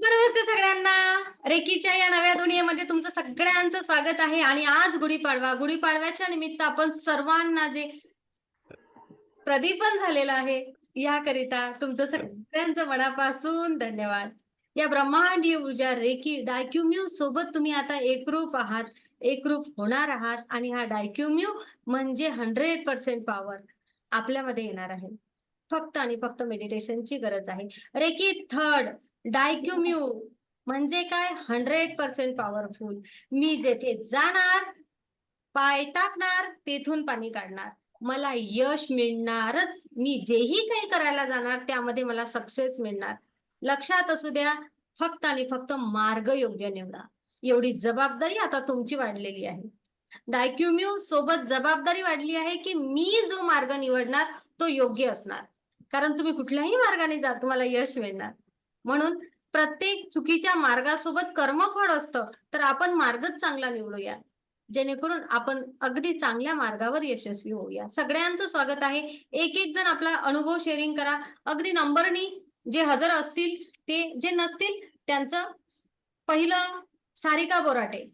नमस्ते सगळ्यांना. रेकीच्या या नव्या दुनियेमध्ये तुमचं सगळ्यांचं स्वागत आहे. आणि आज गुढीपाडवा. गुढीपाडव्याच्या निमित्त आपण सर्वांना जे प्रदीपन झालेलं आहे याकरिता तुमचं सगळ्यांचं मनापासून धन्यवाद. या ब्रह्मांडीय ऊर्जा रेकी डायक्यूम्यू सोबत तुम्ही आता एकरूप आहात, एकरूप होणार आहात. आणि हा डायक्यूम्यू म्हणजे 100% पॉवर आपल्यामध्ये येणार आहे. फक्त आणि फक्त मेडिटेशनची गरज आहे. रेकी थर्ड डायक्यूम्यू म्हणजे काय? 100% पॉवरफुल. मी जेथे जाणार, पाय टाकणार, तेथून पाणी काढणार. मला यश मिळणारच. मी जेही काही करायला जाणार त्यामध्ये मला सक्सेस मिळणार. लक्षात असू द्या, फक्त आणि फक्त मार्ग योग्य निवडा. एवढी जबाबदारी आता तुमची वाढलेली आहे. डायक्यूम्यू सोबत जबाबदारी वाढली आहे की मी जो मार्ग निवडणार तो योग्य असणार. कारण तुम्ही कुठल्याही मार्गाने जा, तुम्हाला यश मिळणार. म्हणून प्रत्येक चुकीच्या मार्गासोबत कर्मफळ असतं, तर आपण मार्गच चांगला निवडूया, जेणेकरून आपण अगदी चांगल्या मार्गावर यशस्वी होऊया. सगळ्यांचं स्वागत आहे. एक एक जण आपला अनुभव शेअरिंग करा. अगदी नंबरनी जे हजर असतील ते, जे नसतील त्यांचं. पहिलं सारिका बोराटे.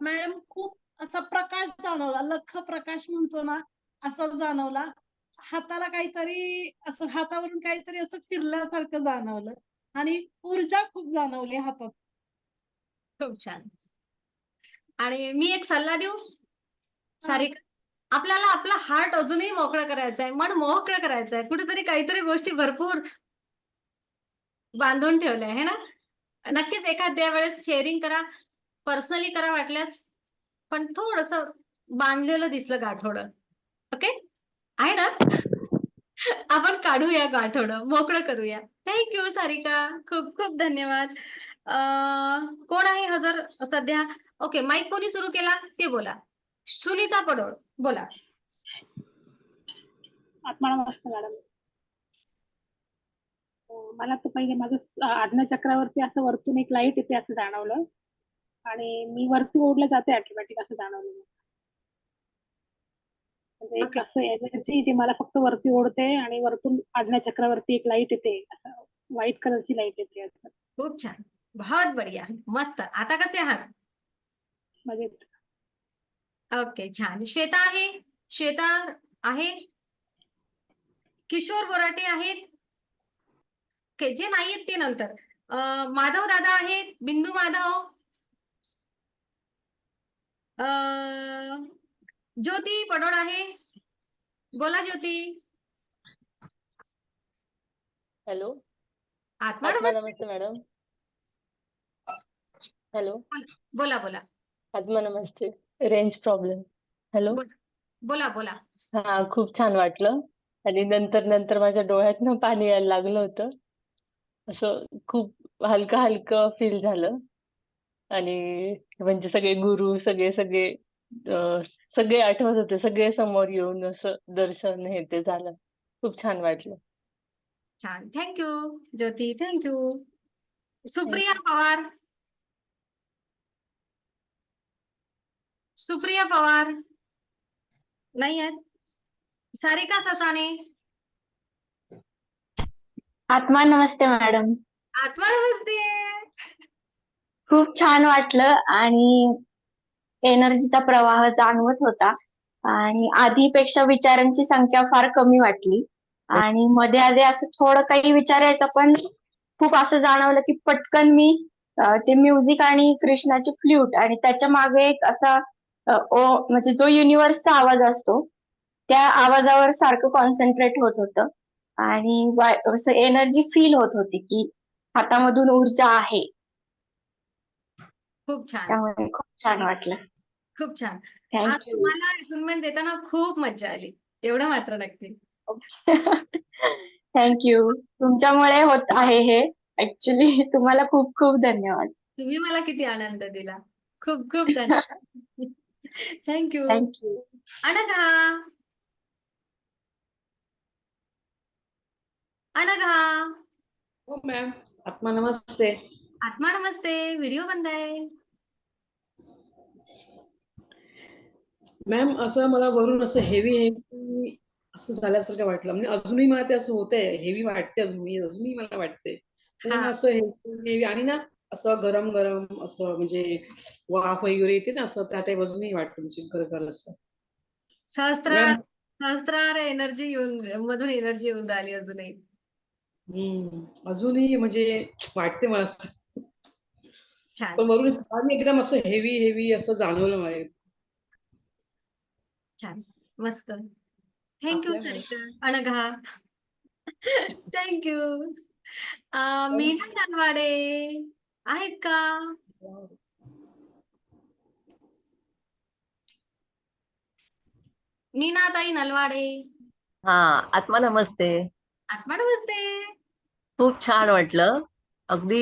मॅडम, खूप असा प्रकाश जाणवला, लख प्रकाश म्हणतो ना, असा जाणवला. हाताला काहीतरी असं, हातावरून काहीतरी असं फिरल्यासारखं जाणवलं आणि ऊर्जा खूप जाणवली हातात. खूप छान. आणि मी एक सल्ला देऊ सारिका? आपल्याला आपला हार्ट अजूनही मोकळं करायचं आहे, मन मोकळं करायचं आहे. कुठेतरी काहीतरी गोष्टी भरपूर बांधून ठेवल्या आहे ना. नक्कीच एखाद्या वेळेस शेअरिंग करा, पर्सनली करा वाटल्यास, पण थोडस बांधलेलं दिसलं गाठोडं. ओके आहे ना? आपण काढूया गाठोडं, मोकळं करूया. थँक्यू सारिका, खूप खूप धन्यवाद. कोण आहे हजर सध्या? ओके, माईक कोणी सुरू केला ते बोला. सुनीता पडोळ बोला. आत्मा नमस्ते मॅडम. मला तर पहिले माझं आज्ञाचक्रावरती असं वरतून एक लाईट येते असं जाणवलं आणि मी वरती ओढलं जाते ऑटोमॅटिक असं जाणवलं. म्हणजे एक ओके असं एनर्जी ती मला फक्त वरती ओढते आणि वरतून आज्ञाचक्रावरती एक लाईट येते, असं व्हाईट कलरची लाईट येते असं. खूप छान, बहुत बढिया, मस्त. आता कसे आहात? म्हणजे ओके छान. श्वेता आहे? श्वेता आहे? किशोर बोराटे आहेत? जे नाहीयेत ते नंतर. माधव दादा आहेत? बिंदू माधव? ज्योती पडोळ आहे? बोला ज्योती. हॅलो, आत्मा आत्मा नमस्ते. नमस्ते मॅडम. हॅलो, बोला बोला आत्मा नमस्ते. Range problem. हॅलो. बोला बोला. हा, खूप छान वाटलं. आणि नंतर नंतर माझ्या डोळ्यातनं पाणी यायला लागलं होतं. असं खूप हलकं हलकं फील झालं. आणि म्हणजे सगळे गुरु, सगळे सगळे अं, सगळे आठवत होते, सगळे समोर येऊन असं दर्शन हे ते झालं. खूप छान वाटलं. छान, थँक्यू ज्योती, थँक्यू. सुप्रिया थँक्यू. पवार. सुप्रिया पवार नाही आहेत. सारिका ससाणे. आत्मा नमस्ते मॅडम. आत्मा नमस्ते. खूप छान वाटलं आणि एनर्जीचा प्रवाह जाणवत होता आणि आधीपेक्षा विचारांची संख्या फार कमी वाटली आणि मध्ये आधी असं थोडं काही विचारायचं, पण खूप असं जाणवलं की पटकन मी ते म्युझिक आणि कृष्णाची फ्ल्यूट आणि त्याच्या मागे एक असा म्हणजे जो युनिव्हर्सचा आवाज असतो त्या आवाजावर सारखं कॉन्सन्ट्रेट होत होतं आणि असं एनर्जी फील होत होती की हातामधून ऊर्जा आहे. खूप छान, त्यामुळे खूप छान वाटलं. खूप छान. आज थँक्यू. तुम्हाला असाइनमेंट देताना खूप मज्जा आली, एवढं मात्र नक्की. थँक्यू. तुमच्यामुळे होत आहे हे. ऍक्च्युली तुम्हाला खूप खूप धन्यवाद. तुम्ही मला किती आनंद दिला. खूप खूप धन्यवाद. थँक्यू. थँक्यू. अनघा. अनघा. हो मॅम, आत्मा नमस्ते. आत्मा नमस्ते. व्हिडिओ बंद आहे. मॅम, असं मला वरून असं हेवी हेवी असं झाल्यासारखं वाटलं. म्हणजे अजूनही मला ते असं होतंय, हेवी वाटते अजूनही मला वाटते. पूर्ण हा असं हेवी आणि ना असं गरम-गरम असं म्हणजे वाफ वगैरे येते ना असं त्या टाईप अजूनही वाटतं म्हणजे गरगर असं. सहस्त्रार मॅम सहस्त्रार एनर्जी मधून एनर्जी येऊन राहिली अजूनही. अजूनही म्हणजे वाटते मला असं. छान पण वरून आणि एकदम असं हेवी असं जाणवलं मला. छान मस्त. थँक्यू आपल्या सरिता अनघा. थँक्यू. मीना नलवाडे आहेत का? मीना ताई नलवाडे. हा, आत्मा नमस्ते. आत्मा नमस्ते. खूप छान वाटलं. अगदी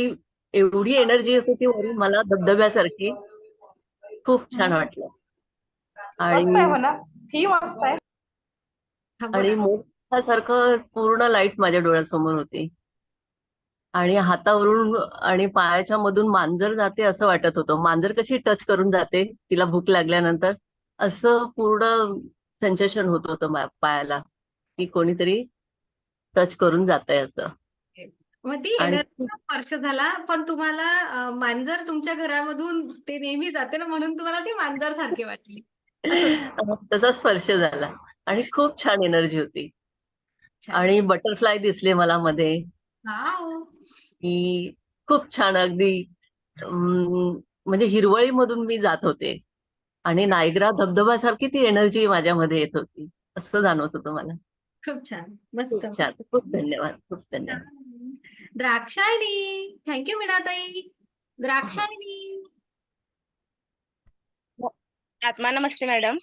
एवढी एनर्जी येत होती वरून मला धबधब्यासारखी. खूप छान वाटलं. मस्त आहे आणि म्हणा. फी मस्त आहे. हा आणि बोला. मोठासारखं पूर्ण लाईट माझ्या डोळ्यासमोर होती. आणि हातावरून आणि पायाच्या मधून मांजर जाते असं वाटत होतं. मांजर कशी टच करून जाते तिला भूक लागल्यानंतर, असं पूर्ण सेन्सेशन होत होतं पायाला, की कोणीतरी टच करून जातंय असं. मग ती आणि एनर्जीचा स्पर्श झाला, पण तुम्हाला मांजर तुमच्या घरामधून ते नेहमी जाते ना, म्हणून तुम्हाला ती मांजर सारखी वाटली असं. तसा स्पर्श झाला आणि खूप छान एनर्जी होती. छान. आणि बटरफ्लाय दिसले मला मध्ये, वाव. की खूप छान अगदी म्हणजे हिरवळीमधून मी जात होते आणि नायग्रा धबधब्यासारखी ती एनर्जी माझ्यामध्ये येत होती असं जाणवत होतं मला. खूप छान. मस्त खूप छान. खूप धन्यवाद. खूप धन्यवाद. छान. द्राक्षायणी. थँक्यू मीनाताई. द्राक्षायणी. आत्मा नमस्ते मॅडम.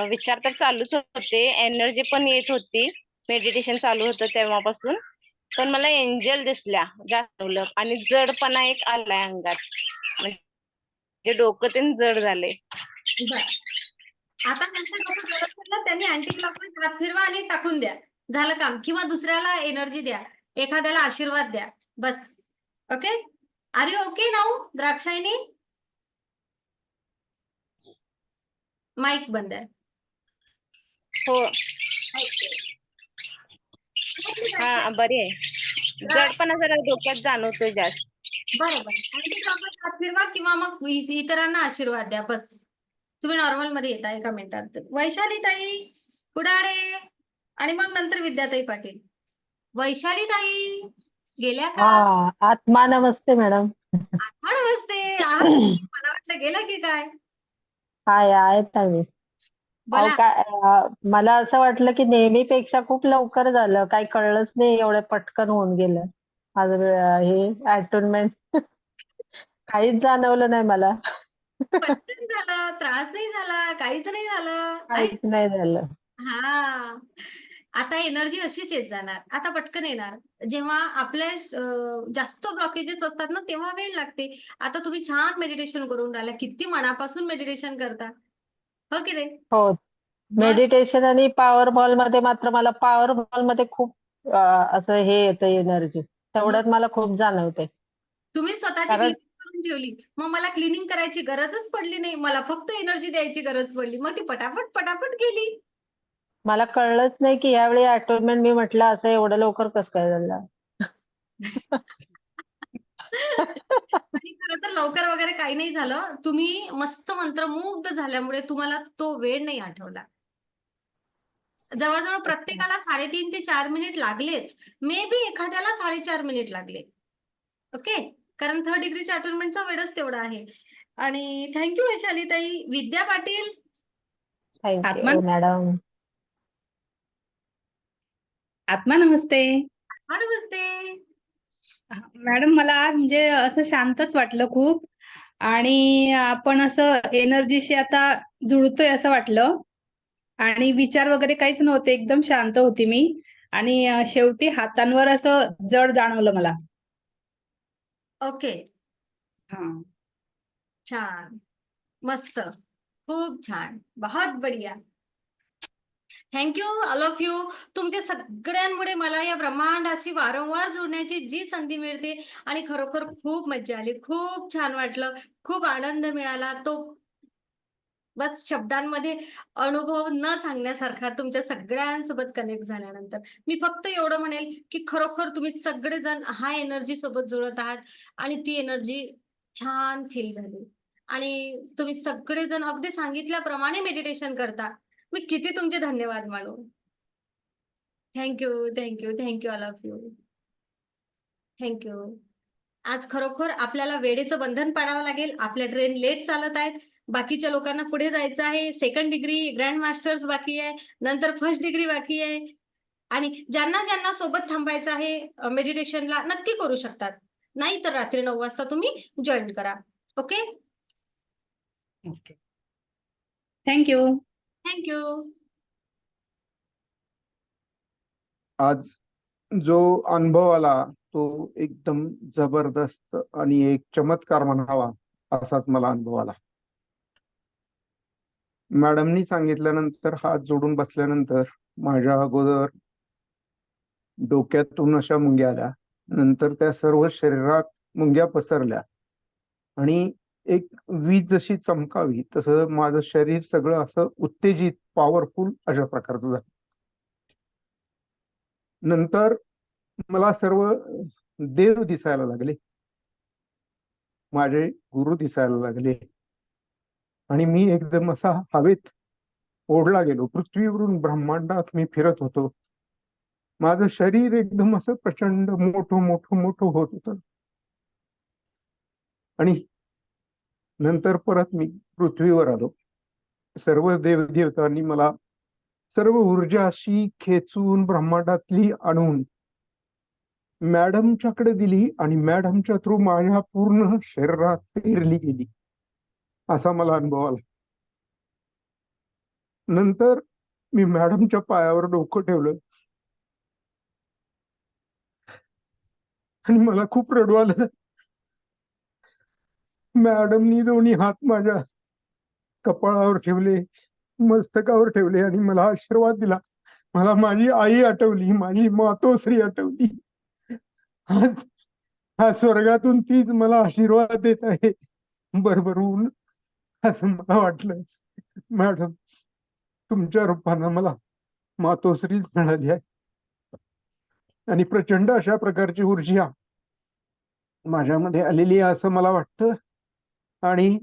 विचार तर चालूच होते, एनर्जी पण येत होती, मेडिटेशन चालू होतं तेव्हापासून. पण मला एंजल दिसल्या जाणवलं आणि जडपणा एक आलाय अंगात, म्हणजे डोकं ते जड झाले. बरं. आता नंतर डोकं जड पडलं, त्यांनी अँटी क्लॉकवाईज हात फिरवा आणि टाकून द्या. झालं काम. किंवा दुसऱ्याला एनर्जी द्या, एखाद्याला आशीर्वाद द्या. बस. Okay. Are you okay now Drakshayani? Mike बंद आहे. हो, हा बरी आहे. जडपणा जरा डोक्यात जाणवतोय जास्त. बरोबर. अँटी क्लॉकवाईज हात फिरवा किंवा मग इतरांना आशीर्वाद द्या. बस. तुम्ही नॉर्मल मध्ये येता एका मिनिटात. वैशाली ताई कुडाळे आणि मग नंतर विद्याताई पाटील. वैशाली ताई गेल्या का? आत्मा नमस्ते मॅडम. आत्मा नमस्ते. मला वाटलं गेला की काय. आहेत आम्ही. बोला. मला असं वाटलं की नेहमीपेक्षा खूप लवकर झालं. काही कळलंच नाही, एवढं पटकन होऊन गेलं. माझं हे अटोनमेंट काहीच जाणवलं नाही मला. पटकन झालं, त्रास नाही झाला, काहीच नाही झालं. काहीच नाही झालं. हा. आता एनर्जी अशीच येत जाणार. आता पटकन येणार. जेव्हा आपल्या जास्त ब्लॉकेजेस असतात ना, तेव्हा वेळ लागते. आता तुम्ही छान मेडिटेशन करून राहिला. किती मनापासून मेडिटेशन करता. हो की नाही? हो. मग मेडिटेशन आणि पॉवर बॉल मध्ये मात्र मला पॉवर बॉल मध्ये खूप असं हे येतं एनर्जी. तेवढ्यात मला खूप जाणवते. तुम्ही स्वतःची कारण क्लिनिंग करून ठेवली. मग मला क्लिनिंग करायची गरजच पडली नाही. मला फक्त एनर्जी द्यायची गरज पडली. मग ती पटापट गेली. मला कळलंच नाही की यावेळी अटोनमेंट मी म्हटलं असं एवढं लवकर कसं काय झालं. आणि खरं तर लवकर वगैरे काही नाही झालं. तुम्ही मस्त मंत्रमुग्ध झाल्यामुळे तुम्हाला तो वेळ नाही आठवला. जवळजवळ प्रत्येकाला 3.5 ते 4 मिनिट लागलेच. मे बी एखाद्याला 4.5 मिनिट लागले. ओके. कारण 3rd डिग्रीच्या अटोनमेंटचा वेळच तेवढा आहे. आणि thank you Vaishali tai. Vidya Patil. Thank you madam. आत्मा नमस्ते. नमस्ते. मॅडम मला आज म्हणजे असं शांतच वाटलं खूप आणि आपण असं एनर्जीशी आता जुळतोय असं वाटलं आणि विचार वगैरे काहीच नव्हते. एकदम शांत होती मी आणि शेवटी हातांवर असं जड जाणवलं मला. ओके. हा. छान. मस्त. खूप छान. बहुत बढ़िया. Thank you all of you. तुमच्या सगळ्यांमुळे मला या ब्रह्मांडाशी वारंवार जोडण्याची जी संधी मिळते आणि खरोखर खूप मज्जा आली. खूप छान वाटलं. खूप आनंद मिळाला. तो बस शब्दांमध्ये अनुभव न सांगण्यासारखा तुमच्या सगळ्यांसोबत कनेक्ट झाल्यानंतर मी फक्त एवढं म्हणेल की खरोखर तुम्ही सगळेजण हा एनर्जी सोबत जुळत आहात आणि ती एनर्जी छान फील झाली आणि तुम्ही सगळेजण अगदी सांगितल्याप्रमाणे मेडिटेशन करता. मी किती तुमचे धन्यवाद मानू. Thank you, thank you, thank you all of you. Thank you. आज खरोखर आपल्याला वेळेचं बंधन पाडावं लागेल. आपल्या ट्रेन लेट चालत आहेत. बाकीच्या लोकांना पुढे जायचं आहे. सेकंड डिग्री, ग्रँड मास्टर्स बाकी आहे. नंतर फर्स्ट डिग्री बाकी आहे. आणि ज्यांना ज्यांना सोबत थांबायचं आहे मेडिटेशनला नक्की करू शकतात. नाही तर रात्री 9 वाजता तुम्ही जॉईन करा. ओके? ओके. थँक्यू. थँक्यू. आज जो अनुभव आला तो एकदम जबरदस्त आणि एक चमत्कार म्हणावा असाच मला अनुभव आला. मॅडमनी सांगितल्यानंतर हात जोडून बसल्यानंतर माझ्या अगोदर डोक्यातून अशा मुंग्या आल्या, नंतर त्या सर्व शरीरात मुंग्या पसरल्या आणि एक वीज जशी चमकावी तसं माझं शरीर सगळं असं उत्तेजित पॉवरफुल अशा प्रकारचं झालं. नंतर मला सर्व देव दिसायला लागले, माझे गुरु दिसायला लागले आणि मी एकदम असा हवेत ओढला गेलो. पृथ्वीवरून ब्रह्मांडात मी फिरत होतो. माझं शरीर एकदम असं प्रचंड मोठं मोठं मोठं होत होतं आणि नंतर परत मी पृथ्वीवर आलो. सर्व देवदेवतांनी मला सर्व ऊर्जा अशी खेचून ब्रह्मांडातली आणून मॅडमच्याकडे दिली आणि मॅडमच्या थ्रू माझ्या पूर्ण शरीरात पेरली गेली असा मला अनुभव आला. नंतर मी मॅडमच्या पायावर डोकं ठेवलं आणि मला खूप रडू आलं. मॅडमनी दोन्ही हात माझ्या कपाळावर ठेवले, मस्तकावर ठेवले आणि मला आशीर्वाद दिला. मला माझी आई आठवली, माझी मातोश्री आठवली. आज हा स्वर्गातून तीच मला आशीर्वाद देत आहे भरभरून, असं मला वाटलं. मॅडम, तुमच्या रूपानं मला मातोश्रीच मिळाली आहे आणि प्रचंड अशा प्रकारची ऊर्जा माझ्यामध्ये आलेली आहे असं मला वाटतं. आणि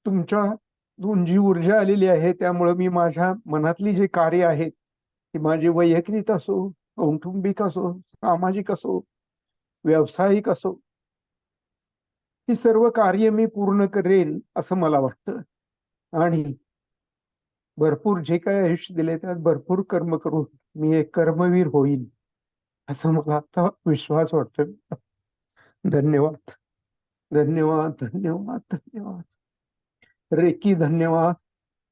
तुमच्यातून जी ऊर्जा आलेली आहे त्यामुळे मी माझ्या मनातली जे कार्य आहेत ती माझी वैयक्तिक असो, कौटुंबिक असो, सामाजिक असो, व्यावसायिक असो, ही सर्व कार्य मी पूर्ण करेन असं मला वाटतं. आणि भरपूर जे काही आयुष्य दिले त्यात भरपूर कर्म करून मी एक कर्मवीर होईल असं मला आता विश्वास वाटतो. धन्यवाद, धन्यवाद, धन्यवाद, धन्यवाद. रेकी धन्यवाद.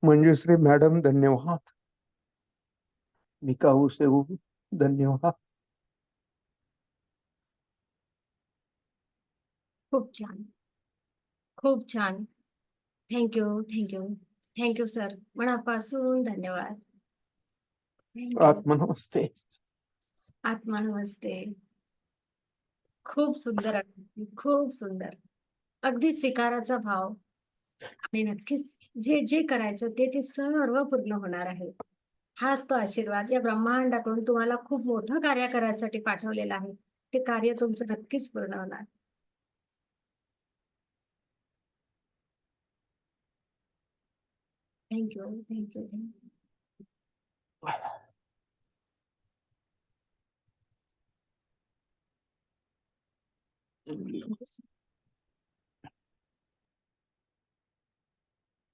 मंजुश्री मॅडम धन्यवाद. मिकाऊ सेऊ धन्यवाद. खूप छान, खूप छान. Thank you, thank you, thank you sir. मनापासून धन्यवाद. थँक्यू. आत्मा नमस्ते. आत्मा नमस्ते. खूप सुंदर, खूप सुंदर. अगदी स्वीकाराचा भाव आणि नक्कीच जे जे करायचं ते सर्व पूर्ण होणार आहे. हाच तो आशीर्वाद या ब्रह्मांडाकडून तुम्हाला खूप मोठं कार्य करायसाठी पाठवलेलं आहे. ते कार्य तुमचं नक्कीच पूर्ण होणार. Thank you, thank you, thank you.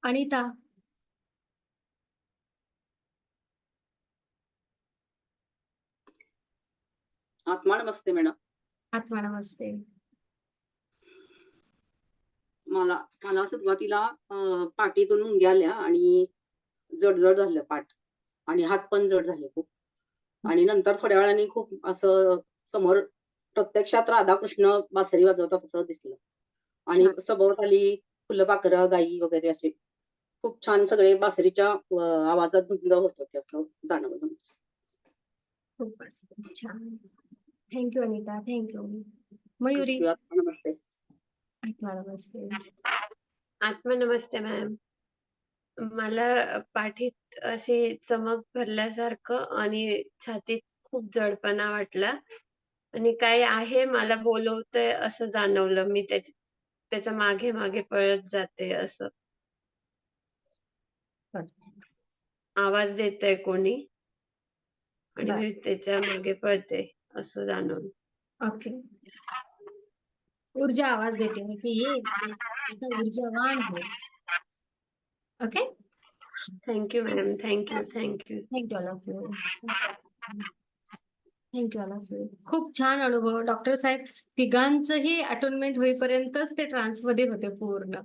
अनिता. आत्मा नमस्ते मॅडम. आत्मा नमस्ते. मला सुरुवातीला पाठीतून मुंग्या आल्या आणि जड झालं पाठ आणि हात पण जड झाले खूप. आणि नंतर थोड्या वेळाने खूप असं समोर प्रत्यक्षात राधाकृष्ण बासरी वाजवतात असं दिसलं आणि सभोवताली फुलपाखरं, गायी वगैरे असे खूप छान सगळे बासरीच्या आवाजात धुंद होत होते असं जाणवलं. खूपच छान. Thank you Anita, thank you. मयुरी. नमस्ते. आत्मा नमस्ते. आत्मा नमस्ते मॅम. मला पाठीत अशी चमक भरल्यासारखं आणि छातीत खूप जडपणा वाटला आणि काही आहे मला बोलवतंय असं जाणवलं. मी त्याच्या मागे-मागे पळत जाते असं. आवाज देतंय कोणी आणि बरं. मी त्याच्या मागे पळते असं जाणवलं. ओके. ऊर्जा आवाज देते आहे की ये आता ऊर्जावान हो. Okay. Thank you ma'am. Thank you, thank you. Thank you all of you. Thank you all of you. खूप छान अनुभव. डॉक्टर साहेब तिघांचंही अटोनमेंट होईपर्यंतच ते ट्रान्समध्ये होते पूर्ण.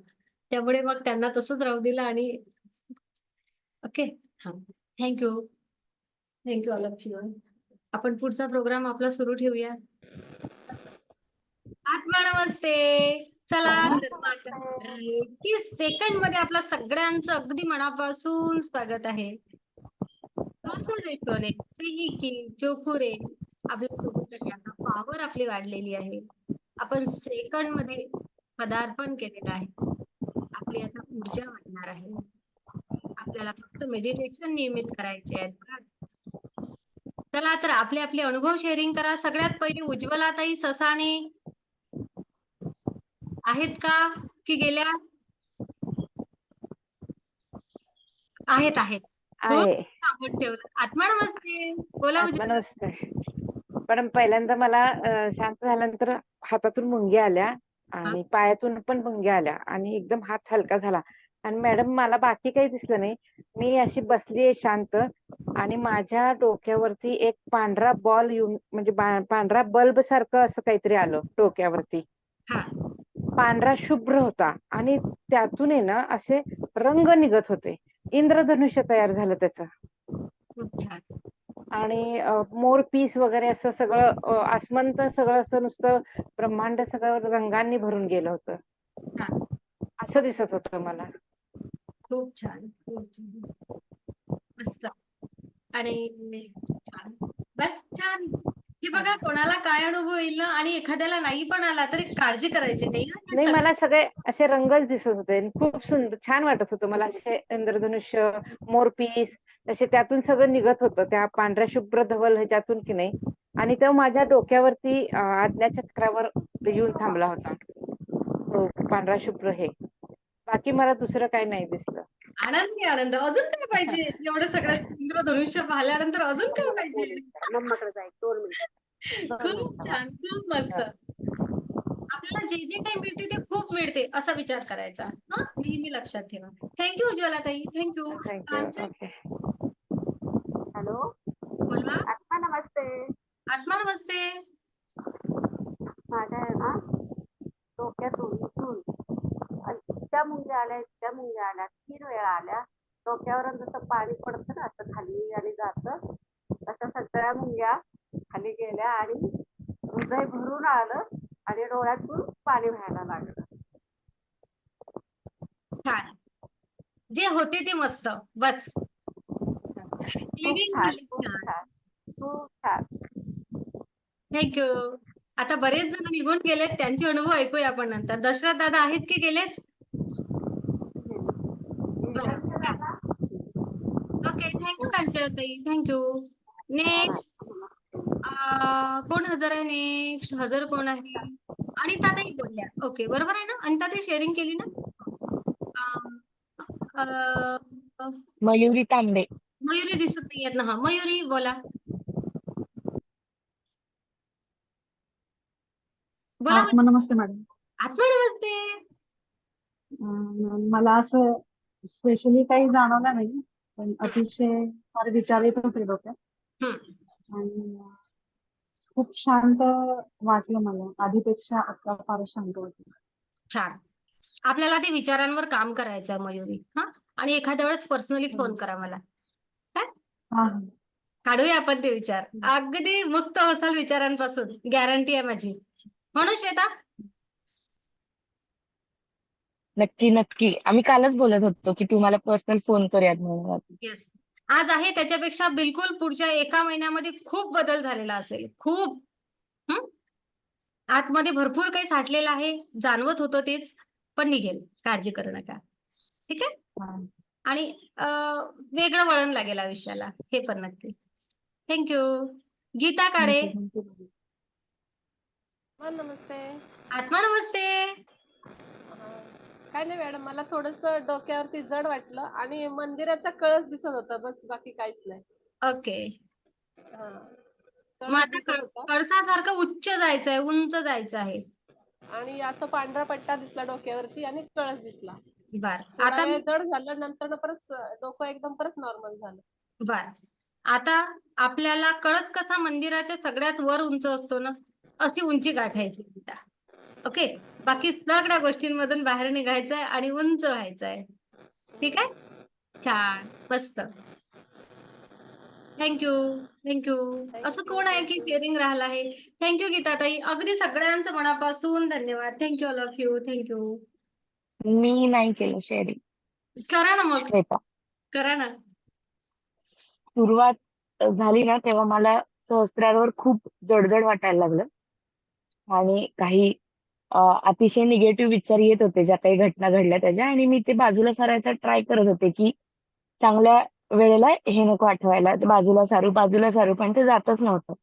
त्यामुळे मग त्यांना तसंच राहू दिलं आणि ओके. हां. Thank you. Thank you all of you. आपण पुढचा प्रोग्राम आपला सुरू ठेवूया. आत्मा नमस्ते. चला तर मग आता 30 सेकंडमध्ये आपल्या सगळ्यांचं अगदी मनापासून स्वागत आहे. चोखुरे आपल्यासोबत आहे. आता पॉवर आपली वाढलेली आहे. आपण सेकंडमध्ये पदार्पण केलेलं आहे. आपली आता ऊर्जा वाढणार आहे. आपल्याला फक्त मेडिटेशन नियमित करायचे आहेत बस. चला तर आपले आपले अनुभव शेअरिंग करा. सगळ्यात पहिली उज्ज्वलाताई ससाणे आहेत का की गेल्या? आहेत आहेत. आहे. आपण ठेवलं. आत्मा नमस्ते. बोला आत्मा उज्ज्वला. नमस्ते. पण पहिल्यांदा मला शांत झाल्यानंतर हातातून मुंग्या आल्या आणि पायातून पण मुंग्या आल्या आणि एकदम हात हलका झाला आणि मॅडम मला बाकी काही दिसलं नाही. मी अशी बसलीये शांत आणि माझ्या डोक्यावरती एक पांढरा बॉल येऊन म्हणजे पांढरा बल्ब सारखं असं काहीतरी आलं डोक्यावरती. पांढरा शुभ्र होता आणि त्यातून आहे ना असे रंग निघत होते. इंद्रधनुष्य तयार झालं त्याचं. खूप छान. आणि मोर पीस वगैरे असं सगळं आसमंत सगळं असं नुसतं ब्रह्मांड सगळं रंगांनी भरून गेलं होतं. असं दिसत होतं मला. खूप छान. खूप छान. मस्त. आणि छान. बस छान. हे बघा कोणाला काय अनुभव येईल ना आणि एखाद्याला नाही पण आला तरी काळजी करायची नाही. नाही मला सगळे असे रंगच दिसत होते. खूप सुंदर छान वाटत होतं मला. असे इंद्रधनुष्य मोरपीस तसे त्यातून सगळं निघत होतं त्या पांढऱ्या शुभ्र धवल ह्याच्यातून की नाही. आणि तो माझ्या डोक्यावरती आज्ञाचक्रावर येऊन थांबला होता तो पांढरा शुभ्र हे. बाकी मला दुसरं काही नाही दिसलं. आनंदी आनंद. अजून काय पाहिजे? एवढं सगळं इंद्रधनुष्य पाहिल्यानंतर अजून काय पाहिजे? खूप छान. खूप मस्त. आपल्याला जे जे काही मिळते ते खूप मिळते असा विचार करायचा. हा नेहमी लक्षात ठेवा. थँक्यू उज्ज्वला ताई. थँक्यू. हॅलो. बोला. आत्मा नमस्ते. आत्मा नमस्ते. माझ्या आहे ना डोक्यातून इथून इतक्या मुंग्या आल्या 3 वेळा आल्या. डोक्यावर जसं पाणी पडतं ना असं खाली आणि जातं तशा सगळ्या मुंग्या खाली गेल्या आणि हृदय भरून आलं आणि डोळ्यातून पाणी व्हायला लागलं. छान. जे होते ते मस्त. बस. खूप छान. थँक्यू. आता बरेच जण निघून गेलेत त्यांचे अनुभव ऐकूया आपण नंतर. दशरथ दादा आहेत की गेलेत? Okay. Thank you Kanchanatai. Thank you. Next कोण हजर आहे? नेक्स्ट हजर कोण आहे? अनिताताई बोलल्या. ओके बरोबर आहे ना? अनिताताई शेअरिंग केली ना? मयुरी तांबे. मयुरी दिसत नाहीयेत ना. हा मयुरी बोला. बोला. आत्मा नमस्ते मॅडम. आत्मा नमस्ते. मला असं स्पेशली काही जाणवलं नाही पण अतिशय फार विचार येत होते डोक्यात आणि खूप शांत वाटलं मला. आधीपेक्षा आता फार शांत वाटलं. छान. आपल्याला ते विचारांवर काम करायचं आहे मयुरी. हा आणि एखाद्या वेळेस पर्सनली फोन करा मला. काय काढूया आपण ते विचार. अगदी मुक्त होसाल विचारांपासून. गॅरंटी आहे माझी. हो ना श्वेता? नक्की नक्की. आम्ही कालच बोलत होतो की तुम्हाला पर्सनल फोन करूयात म्हणून. येस. आज आहे त्याच्यापेक्षा बिलकुल पुढच्या 1 महिन्यामध्ये खूप बदल झालेला असेल. खूप. आतमध्ये भरपूर काही साठलेलं आहे. जाणवत होतं तेच पण निघेल. काळजी करू नका. ठीक आहे? आणि वेगळं वळण लागेल आयुष्याला, हे पण नक्की. थँक्यू. गीता काळे. नमस्ते. आत्मा नमस्ते. काय नाही मॅडम, मला थोडस डोक्यावरती जड वाटलं आणि मंदिराचा कळस दिसत होता, बस बाकी काहीच नाही. ओके. हा, मग कळस आता दिसत होता कळसासारखं उच्च जायचंय, उंच जायचं आहे. आणि असं पांढरा पट्टा दिसला डोक्यावरती आणि कळस दिसला. बर. थोडा आता वेळ जड झालं, नंतर परत डोकं एकदम परत नॉर्मल झालं. बर. आता आपल्याला कळस कसा मंदिराच्या सगळ्यात वर उंच असतो ना, अशी उंची गाठायची गीता. ओके. बाकी सगळ्या गोष्टींमधून बाहेर निघायचंय आणि उंच व्हायचंय. ठीक आहे. छान, मस्त. थँक्यू. थँक्यू. असं कोण आहे की शेअरिंग राहिलं आहे? थँक्यू गीता ताई. अगदी सगळ्यांचं मनापासून धन्यवाद. Thank you all of you. Thank you. मी नाही केलं शेअरिंग. करा ना मग, श्वेता, करा ना. सुरुवात झाली ना तेव्हा मला सहस्त्रावर खूप जडजड वाटायला लागलं आणि काही अतिशय निगेटिव्ह विचार येत होते ज्या काही घटना घडल्या त्याच्या, आणि मी ते बाजूला सारायचा ट्राय करत होते की चांगल्या वेळेला हे नको आठवायला, ते बाजूला सारू, पण ते जातच नव्हतं.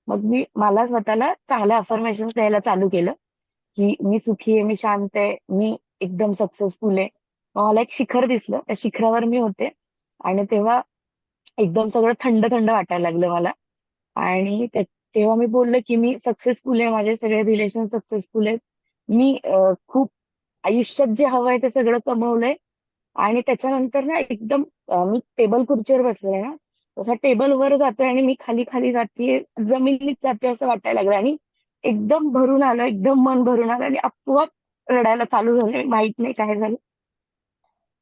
मग मला स्वतःला चांगल्या अफर्मेशन द्यायला चालू केलं की मी सुखी आहे, मी शांत आहे, मी एकदम सक्सेसफुल आहे. मग मला एक शिखर दिसलं, त्या शिखरावर मी होते आणि तेव्हा एकदम सगळं थंड थंड वाटायला लागलं मला. आणि तेव्हा मी बोलले की मी सक्सेसफुल आहे, माझे सगळे रिलेशन सक्सेसफुल आहेत, मी खूप आयुष्यात जे हवंय ते सगळं कमवलंय. आणि त्याच्यानंतर ना एकदम मी टेबल खुर्चीवर बसले ना, तसा टेबल वर जातोय आणि मी खाली खाली जाते, जमिनीत जाते असं वाटायला लागलं आणि एकदम भरून आलं, एकदम मन भरून आलं आणि आपोआप रडायला चालू झाले. माहित नाही काय झालं,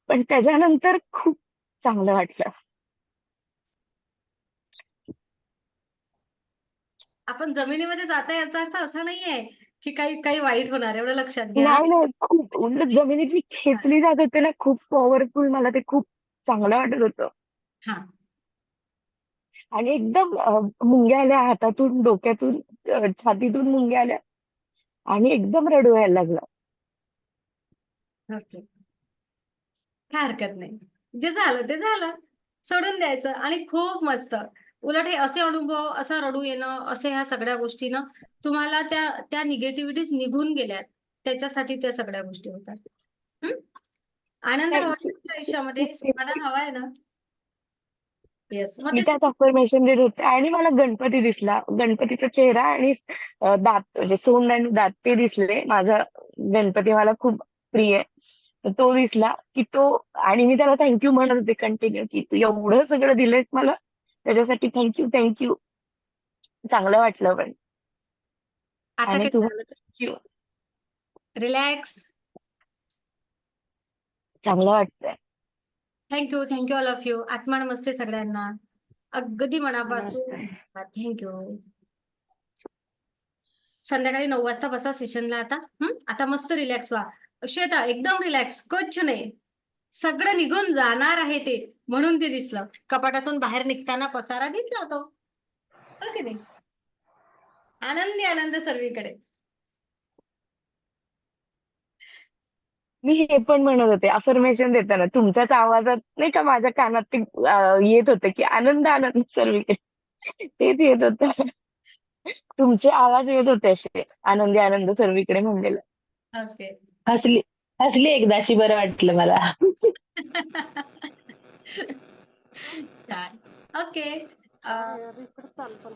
पण त्याच्यानंतर खूप चांगलं वाटलं. आपण जमिनीमध्ये जाता याचा अर्थ असा नाहीये की काही काही वाईट होणार, एवढं लक्षात घ्या. नाही नाही, खूप उलट जमिनीत मी खेचली जात होते ना, खूप पॉवरफुल, मला ते खूप चांगलं वाटत होतं. हा. आणि एकदम मुंग्या आल्या हातातून, डोक्यातून, छातीतून मुंग्या आल्या आणि एकदम रडू यायला लागलं. ओके. काय हरकत नाही. जे झालं ते झालं, सोडून द्यायचं आणि खूप मस्त. उलट हे असे अनुभव, असा रडू येणं, असे ह्या सगळ्या गोष्टी ना तुम्हाला त्या निगेटिव्हिटीज निघून गेल्यात, त्याच्यासाठी त्या सगळ्या गोष्टी होतात. आनंद हवा Thank you. आहे आयुष्यामध्ये, समाधान हवाय ना. येस. मग मी ते त्याच अफर्मेशन देत होते आणि मला गणपती दिसला, गणपतीचा चेहरा आणि दात, म्हणजे सोंड आणि दात ते दिसले. माझा गणपती मला खूप प्रिय आहे, तर तो दिसला की तो, आणि मी त्याला थँक्यू म्हणत होते कंटिन्यू की तू एवढं सगळं दिलंयस मला, त्याच्यासाठी थँक्यू थँक्यू. चांगलं वाटलं पण. आता आणि काय तुम्हाला थँक्यू. रिलॅक्स. चांगलं वाटतंय. Thank you. Thank you all of you. आत्मा नमस्ते सगळ्यांना. अगदी मनापासून थँक्यू. संध्याकाळी 9 वाजता बसा सेशनला आता. आता मस्त रिलॅक्स व्हा. श्वेता, एकदम रिलॅक्स, कच्छ नाही. सगळं निघून जाणार आहे ते, म्हणून ते दिसलं. कपाटातून बाहेर निघताना पसारा दिसला तो, हो की नाही? आनंदी आनंद सर्वीकडे. मी हे पण म्हणत होते अफर्मेशन देताना, तुमच्याच आवाजात नाही का माझ्या कानात ते येत होतं की आनंद आनंद सर्वीकडे, तेच येत होतं. तुमचे आवाज येत होते असे, आनंदी आनंद सर्वीकडे म्हणलेलं. ओके. हसली एकदाची, बरं वाटलं मला. छान. ओके. इकडे चाल पण